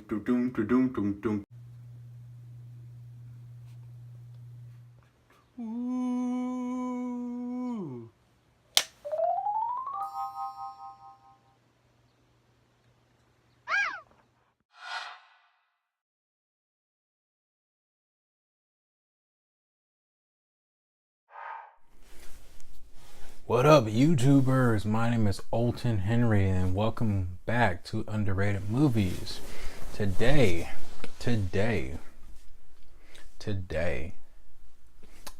Ooh. What up, YouTubers? My name is Olton Henry, and welcome back to Underrated Movies. Today,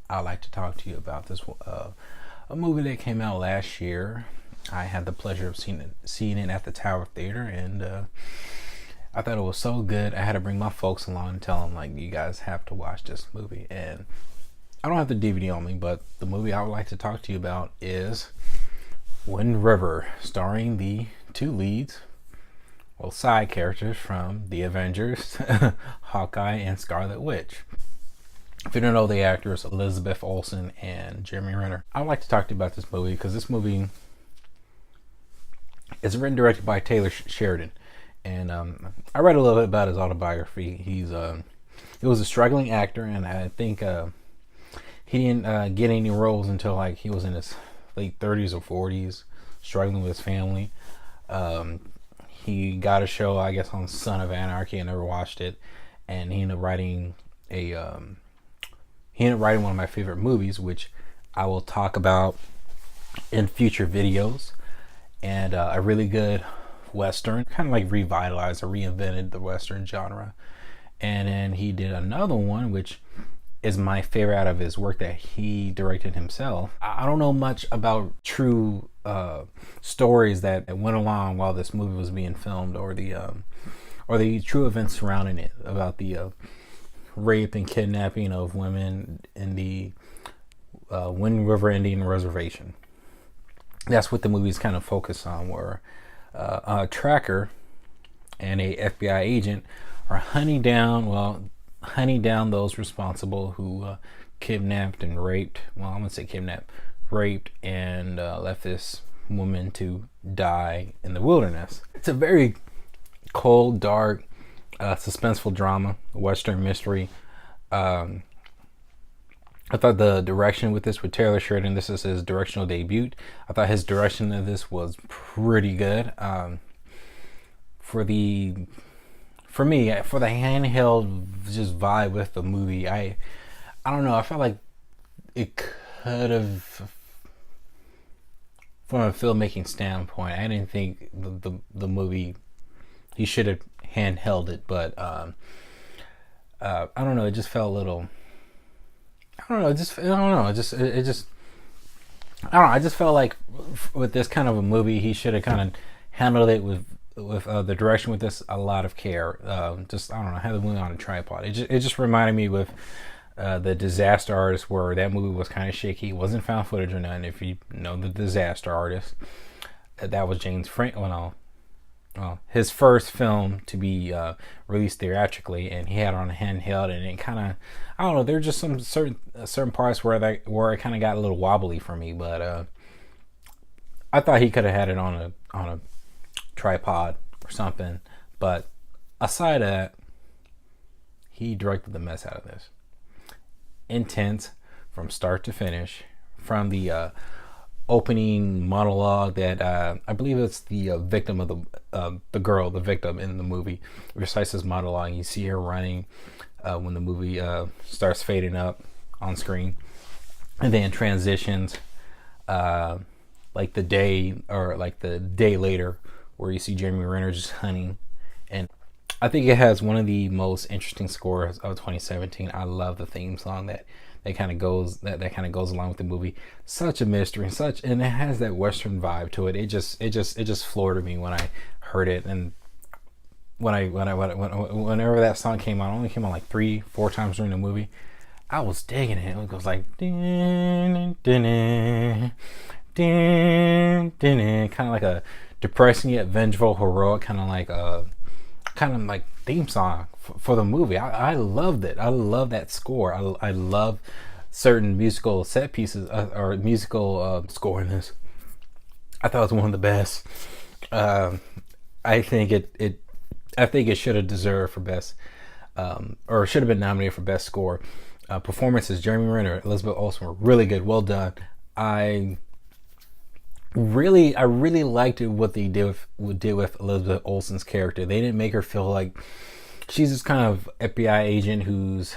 I'd like to talk to you about this a movie that came out last year. I had the pleasure of seeing it at the Tower Theater, and I thought it was so good. I had to bring my folks along and tell them, like, you guys have to watch this movie. And I don't have the DVD on me, but the movie I would like to talk to you about is Wind River, starring the two leads, well, side characters from the Avengers, Hawkeye and Scarlet Witch. If you don't know the actors, Elizabeth Olsen and Jeremy Renner. I would like to talk to you about this movie because this movie is written and directed by Taylor Sheridan. And I read a little bit about his autobiography. He was a struggling actor, and I think he didn't get any roles until like he was in his late 30s or 40s, struggling with his family. He got a show, I guess, on Son of Anarchy. I never watched it, and he ended up writing one of my favorite movies, which I will talk about in future videos. And a really good Western, kind of like revitalized or reinvented the Western genre. And then he did another one, which is my favorite out of his work that he directed himself. I don't know much about true stories that went along while this movie was being filmed, or the true events surrounding it, about the rape and kidnapping of women in the Wind River Indian Reservation. That's what the movie's kind of focused on, where a tracker and a FBI agent are hunting down those responsible who kidnapped and raped. Well, I'm gonna say raped and left this woman to die in the wilderness. It's a very cold, dark, suspenseful drama, Western mystery. I thought the direction with Taylor Sheridan, this is his directional debut. I thought his direction of this was pretty good. For me, for the handheld just vibe with the movie, I don't know. I felt like it could have, from a filmmaking standpoint, I didn't think the movie, he should have handheld it, but I don't know. It just felt a little. I just felt like with this kind of a movie, he should have kind of handled it with the direction with this a lot of care. I don't know, had the movie on a tripod. It just reminded me with the Disaster Artist, where that movie was kind of shaky. It wasn't found footage or nothing. If you know the Disaster Artist, that was James Franco. His first film to be released theatrically, and he had it on a handheld, and it kind of, I don't know, there's just some certain parts where it kind of got a little wobbly for me, but I thought he could have had it on a tripod or something. But aside of that, he directed the mess out of this. Intense from start to finish, from the opening monologue that I believe it's the victim of the girl, the victim in the movie, recites this monologue. You see her running when the movie starts fading up on screen, and then transitions like the day later, where you see Jeremy Renner just hunting. And I think it has one of the most interesting scores of 2017. I love the theme song that kind of goes along with the movie. Such a mystery, and it has that Western vibe to it. It just floored me when I heard it. And whenever that song came on, it only came on like 3-4 times during the movie. I was digging it. It goes like kind of like a depressing yet vengeful, heroic kind of like theme song for the movie. I loved it. I love that score. I love certain musical set pieces or musical score in this. I thought it was one of the best. I think it I think it should have deserved for best, or should have been nominated for best score. Performances: Jeremy Renner, Elizabeth Olsen were really good. Well done. I really liked what they did with Elizabeth Olsen's character. They didn't make her feel like she's this kind of FBI agent who's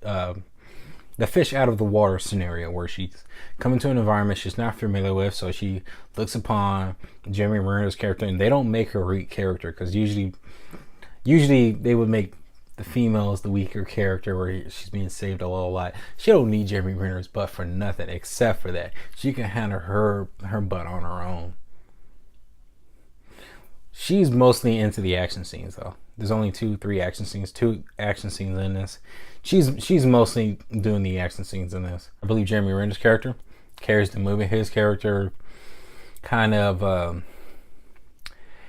the fish out of the water scenario, where she's coming to an environment she's not familiar with, so she looks upon Jeremy Renner's character, and they don't make her a weak character, because usually they would make the female's the weaker character, where she's being saved a lot. She don't need Jeremy Renner's butt for nothing except for that. She can handle her butt on her own. She's mostly into the action scenes, though. There's only two action scenes in this. She's mostly doing the action scenes in this. I believe Jeremy Renner's character carries the movie. His character kind of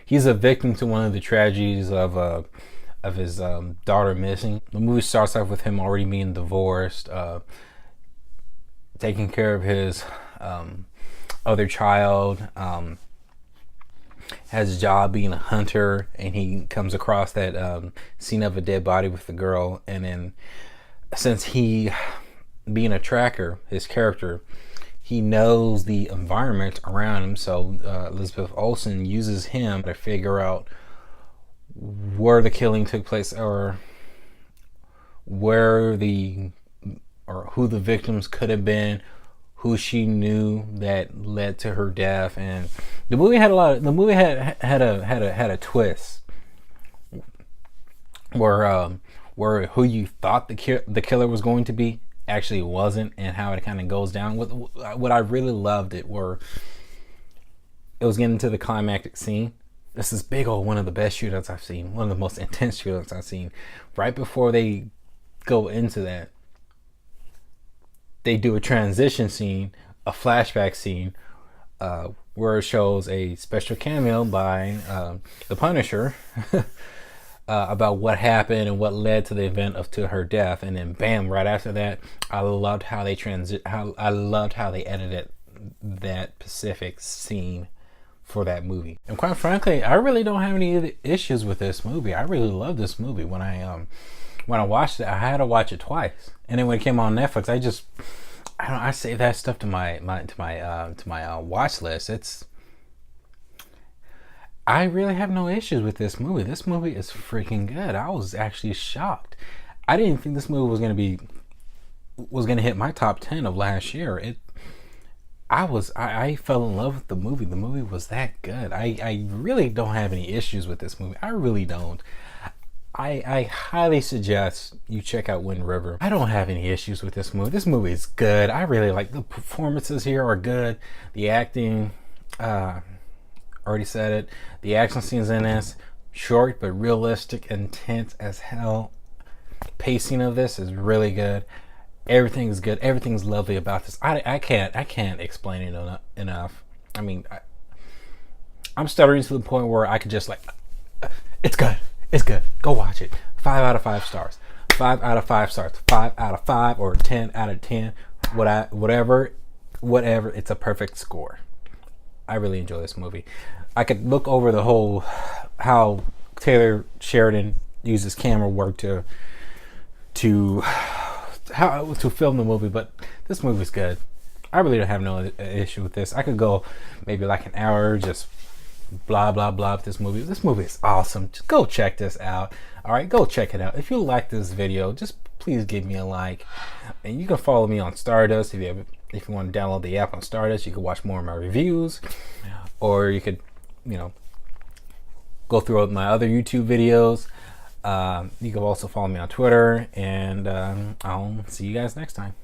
he's a victim to one of the tragedies of his daughter missing. The movie starts off with him already being divorced, taking care of his other child, has a job being a hunter, and he comes across that scene of a dead body with the girl. And then, since he, being a tracker, his character, he knows the environment around him, so Elizabeth Olsen uses him to figure out where the killing took place, or who the victims could have been, who she knew that led to her death. And the movie had a twist where who you thought the killer was going to be actually wasn't, and how it kind of goes down. What I really loved it was getting to the climactic scene. This is big old one of the best shootouts I've seen, one of the most intense shootouts I've seen. Right before they go into that, they do a transition scene, a flashback scene, where it shows a special cameo by the Punisher about what happened and what led to the event to her death. And then bam, right after that, I loved how they edited that specific scene for that movie. And quite frankly, I really don't have any issues with this movie. I really love this movie. When I watched it, I had to watch it twice, and then when it came on Netflix, I save that stuff to my watch list. I really have no issues with this movie. This movie is freaking good. I was actually shocked. I didn't think this movie was gonna hit my top 10 of last year. I fell in love with the movie. The movie was that good. I really don't have any issues with this movie. I really don't. I highly suggest you check out Wind River. I don't have any issues with this movie. This movie is good. I really like the performances here are good. The acting, already said it. The action scenes in this, short but realistic, intense as hell. Pacing of this is really good. Everything's good. Everything's lovely about this. I can't explain it enough. I mean, I'm stuttering to the point where I could just it's good. It's good. Go watch it. 5 out of 5 stars. 5 out of 5 stars. 5 out of 5 or 10 out of 10. Whatever. It's a perfect score. I really enjoy this movie. I could look over the whole how Taylor Sheridan uses camera work to film the movie, but this movie's good. I really don't have no issue with this. I could go maybe like an hour just blah blah blah with this movie. This movie is awesome. Just go check this out. All right, go check it out. If you like this video, just please give me a like, and you can follow me on Stardust. If you want to download the app on Stardust, you can watch more of my reviews, or you could go through my other YouTube videos. You can also follow me on Twitter, and I'll see you guys next time.